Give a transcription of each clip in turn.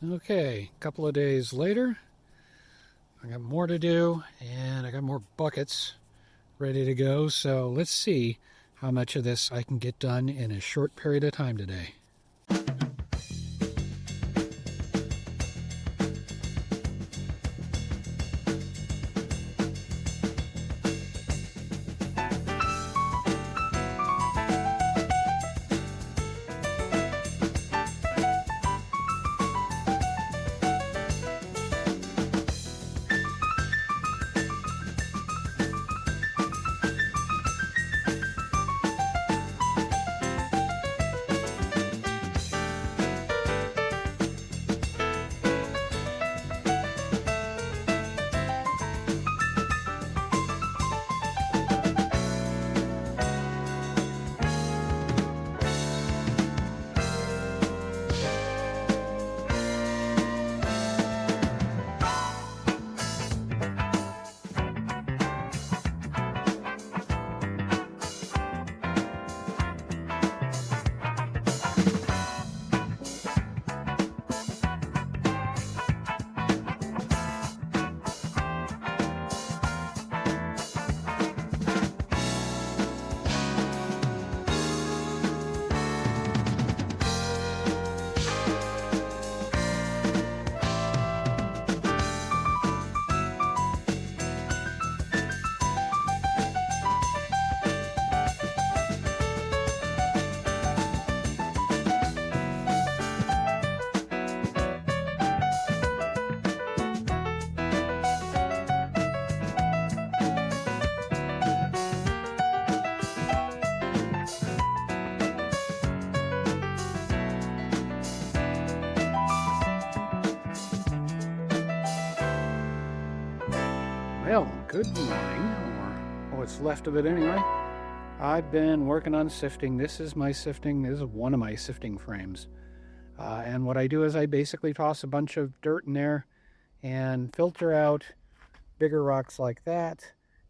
Okay, a couple of days later, I got more to do and I got more buckets ready to go. So let's see how much of this I can get done in a short period of time today. Well, good morning, or what's left of it anyway. I've been working on sifting. This is one of my sifting frames. And what I do is I basically toss a bunch of dirt in there and filter out bigger rocks like that.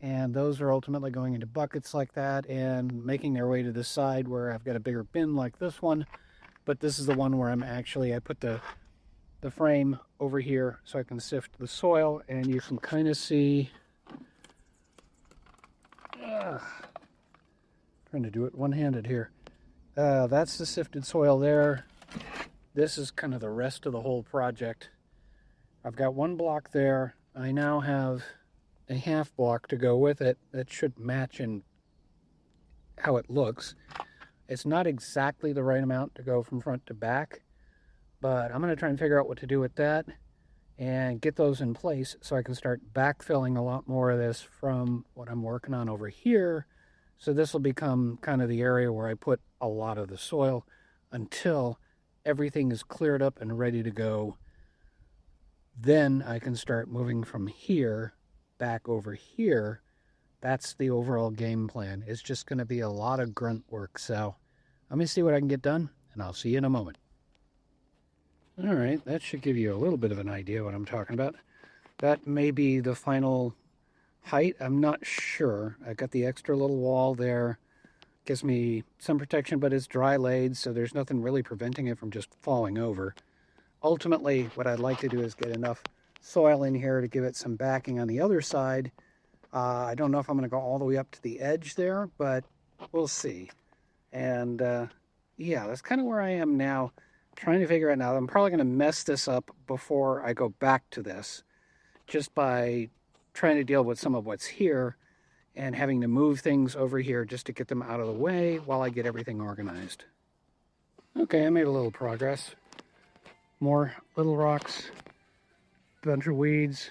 And those are ultimately going into buckets like that and making their way to the side where I've got a bigger bin like this one. But this is the one where I put the frame over here so I can sift the soil, and you can kind of see, trying to do it one-handed here. That's the sifted soil there. This is kind of the rest of the whole project. I've got one block there. I now have a half block to go with it that should match in how it looks. It's not exactly the right amount to go from front to back, but I'm going to try and figure out what to do with that and get those in place so I can start backfilling a lot more of this from what I'm working on over here. So this will become kind of the area where I put a lot of the soil until everything is cleared up and ready to go. Then I can start moving from here back over here. That's the overall game plan. It's just going to be a lot of grunt work. So let me see what I can get done, and I'll see you in a moment. All right, that should give you a little bit of an idea what I'm talking about. That may be the final height. I'm not sure. I got the extra little wall there. Gives me some protection, but it's dry laid, so there's nothing really preventing it from just falling over. Ultimately, what I'd like to do is get enough soil in here to give it some backing on the other side. I don't know if I'm going to go all the way up to the edge there, but we'll see. And yeah, that's kind of where I am now. Trying to figure out now. I'm probably going to mess this up before I go back to this, just by trying to deal with some of what's here and having to move things over here just to get them out of the way while I get everything organized. Okay, I made a little progress. More little rocks, bunch of weeds.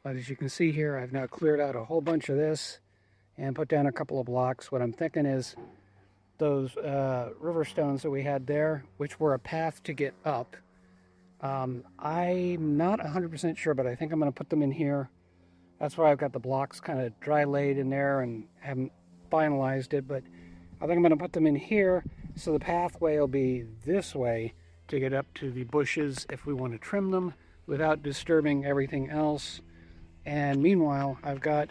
But as you can see here, I've now cleared out a whole bunch of this and put down a couple of blocks. What I'm thinking is those river stones that we had there, which were a path to get up. I'm not 100% sure, but I think I'm going to put them in here. That's why I've got the blocks kind of dry laid in there and haven't finalized it, but I think I'm going to put them in here so the pathway will be this way to get up to the bushes if we want to trim them without disturbing everything else. And meanwhile, I've got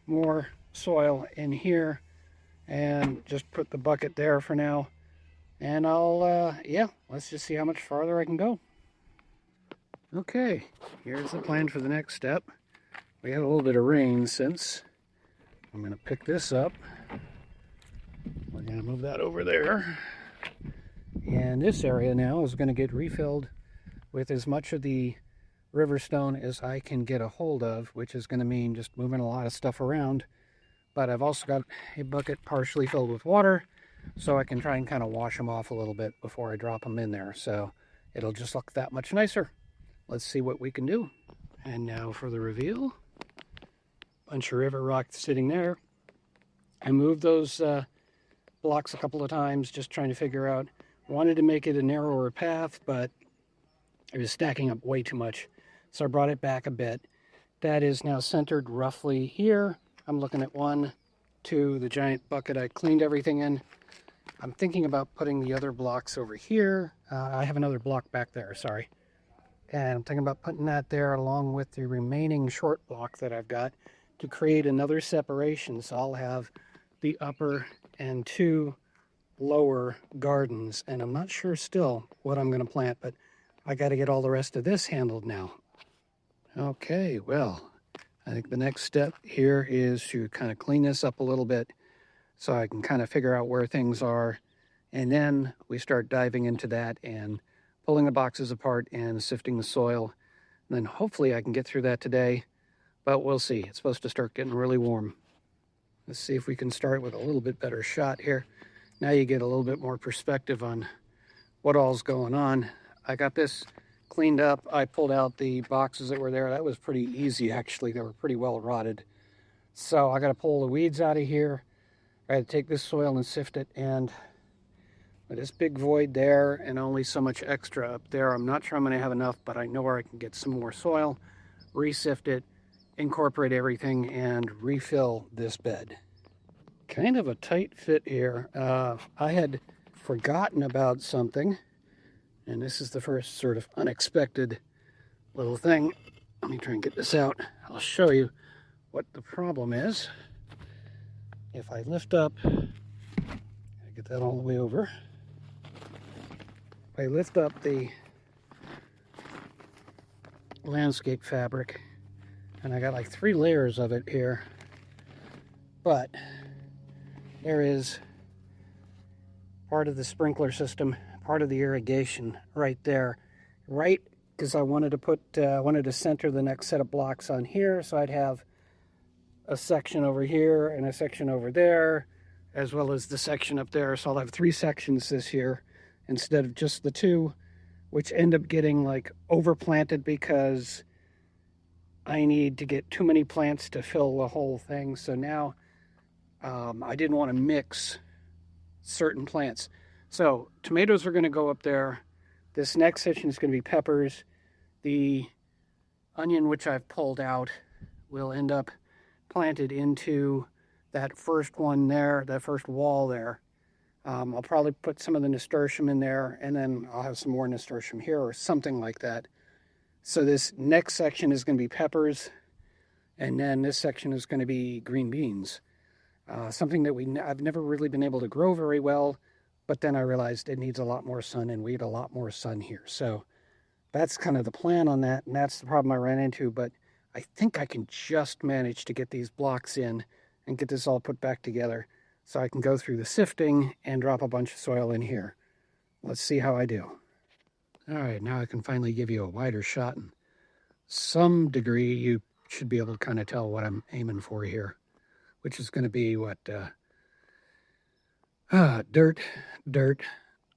more soil in here and just put the bucket there for now. And I'll, yeah, let's just see how much farther I can go. Okay, here's the plan for the next step. We had a little bit of rain since. I'm going to pick this up. We're going to move that over there. And this area now is going to get refilled with as much of the river stone as I can get a hold of, which is going to mean just moving a lot of stuff around. But I've also got a bucket partially filled with water, so I can try and kind of wash them off a little bit before I drop them in there. So it'll just look that much nicer. Let's see what we can do. And now for the reveal. Bunch of river rock sitting there. I moved those blocks a couple of times, just trying to figure out. Wanted to make it a narrower path, but it was stacking up way too much. So I brought it back a bit. That is now centered roughly here. I'm looking at 1, 2, the giant bucket I cleaned everything in. I'm thinking about putting the other blocks over here. I have another block back there, sorry. And I'm thinking about putting that there along with the remaining short block that I've got to create another separation. So I'll have the upper and 2 lower gardens. And I'm not sure still what I'm going to plant, but I got to get all the rest of this handled now. Okay, well, I think the next step here is to kind of clean this up a little bit so I can kind of figure out where things are. And then we start diving into that and pulling the boxes apart and sifting the soil. And then hopefully I can get through that today, but we'll see. It's supposed to start getting really warm. Let's see if we can start with a little bit better shot here. Now you get a little bit more perspective on what all's going on. I got this cleaned up. I pulled out the boxes that were there. That was pretty easy, actually. They were pretty well rotted. So I got to pull the weeds out of here. I had to take this soil and sift it, and with this big void there and only so much extra up there, I'm not sure I'm going to have enough, but I know where I can get some more soil, re-sift it, incorporate everything, and refill this bed. Kind of a tight fit here. I had forgotten about something, and this is the first sort of unexpected little thing. Let me try and get this out. I'll show you what the problem is. If I lift up, get that all the way over. If I lift up the landscape fabric, and I got like 3 layers of it here, but there is part of the sprinkler system, part of the irrigation right there, right because I wanted to center the next set of blocks on here, so I'd have a section over here and a section over there, as well as the section up there. So I'll have 3 sections this year instead of just the 2, which end up getting like overplanted because I need to get too many plants to fill the whole thing. So now I didn't want to mix certain plants. So tomatoes are going to go up there. This next section is going to be peppers. The onion, which I've pulled out, will end up planted into that first one there, that first wall there. I'll probably put some of the nasturtium in there, and then I'll have some more nasturtium here or something like that. So this next section is going to be peppers, and then this section is going to be green beans. Something that I've never really been able to grow very well, but then I realized it needs a lot more sun, and we need a lot more sun here. So that's kind of the plan on that, and that's the problem I ran into. But I think I can just manage to get these blocks in and get this all put back together so I can go through the sifting and drop a bunch of soil in here. Let's see how I do. All right, now I can finally give you a wider shot. In some degree, you should be able to kind of tell what I'm aiming for here, which is going to be what, dirt,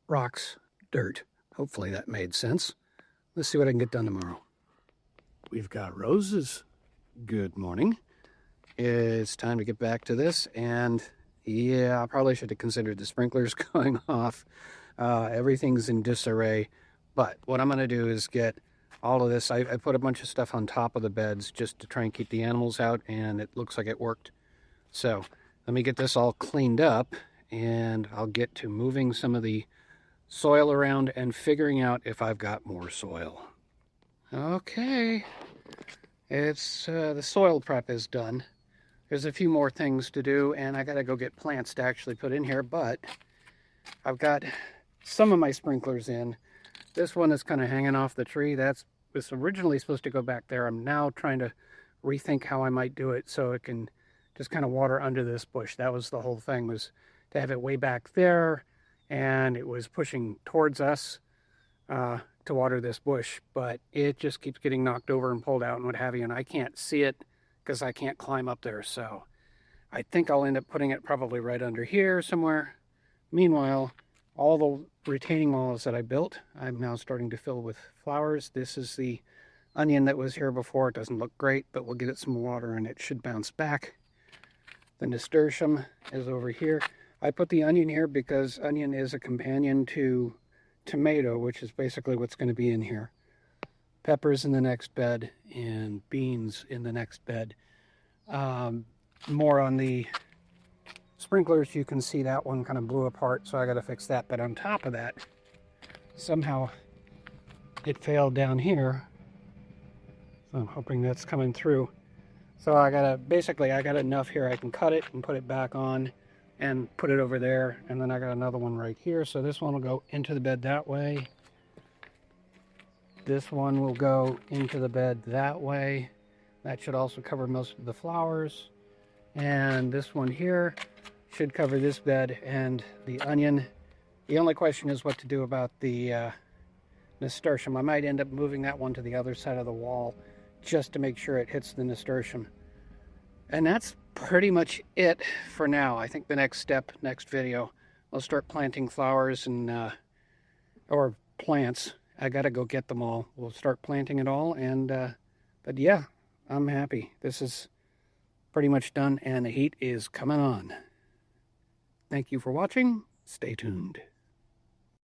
rocks, dirt. Hopefully that made sense. Let's see what I can get done tomorrow. We've got roses. Good morning. It's time to get back to this, and yeah, I probably should have considered the sprinklers going off. Everything's in disarray, but what I'm going to do is get all of this. I put a bunch of stuff on top of the beds just to try and keep the animals out, and it looks like it worked. So let me get this all cleaned up, and I'll get to moving some of the soil around and figuring out if I've got more soil. Okay, it's the soil prep is done. There's a few more things to do, and I gotta go get plants to actually put in here, but I've got some of my sprinklers in. This one is kind of hanging off the tree. That's was originally supposed to go back there. I'm now trying to rethink how I might do it so it can just kind of water under this bush. That was the whole thing, was to have it way back there, and it was pushing towards us to water this bush, but it just keeps getting knocked over and pulled out and what have you, and I can't see it because I can't climb up there. So I think I'll end up putting it probably right under here somewhere. Meanwhile, all the retaining walls that I built, I'm now starting to fill with flowers. This is the onion that was here before. It doesn't look great, but we'll give it some water and it should bounce back. The nasturtium is over here. I put the onion here because onion is a companion to tomato, which is basically what's going to be in here. Peppers in the next bed and beans in the next bed. More on the sprinklers, you can see that one kind of blew apart, so I got to fix that. But on top of that, somehow it failed down here, so I'm hoping that's coming through. So I got enough here. I can cut it and put it back on and put it over there, and then I got another one right here. So this one will go into the bed that way. This one will go into the bed that way. That should also cover most of the flowers. And this one here should cover this bed and the onion. The only question is what to do about the nasturtium. I might end up moving that one to the other side of the wall just to make sure it hits the nasturtium. And that's pretty much it for now. I think the next step, next video, I'll start planting flowers and or plants. I gotta go get them all. We'll start planting it all, and but yeah, I'm happy. This is pretty much done, and the heat is coming on. Thank you for watching. Stay tuned.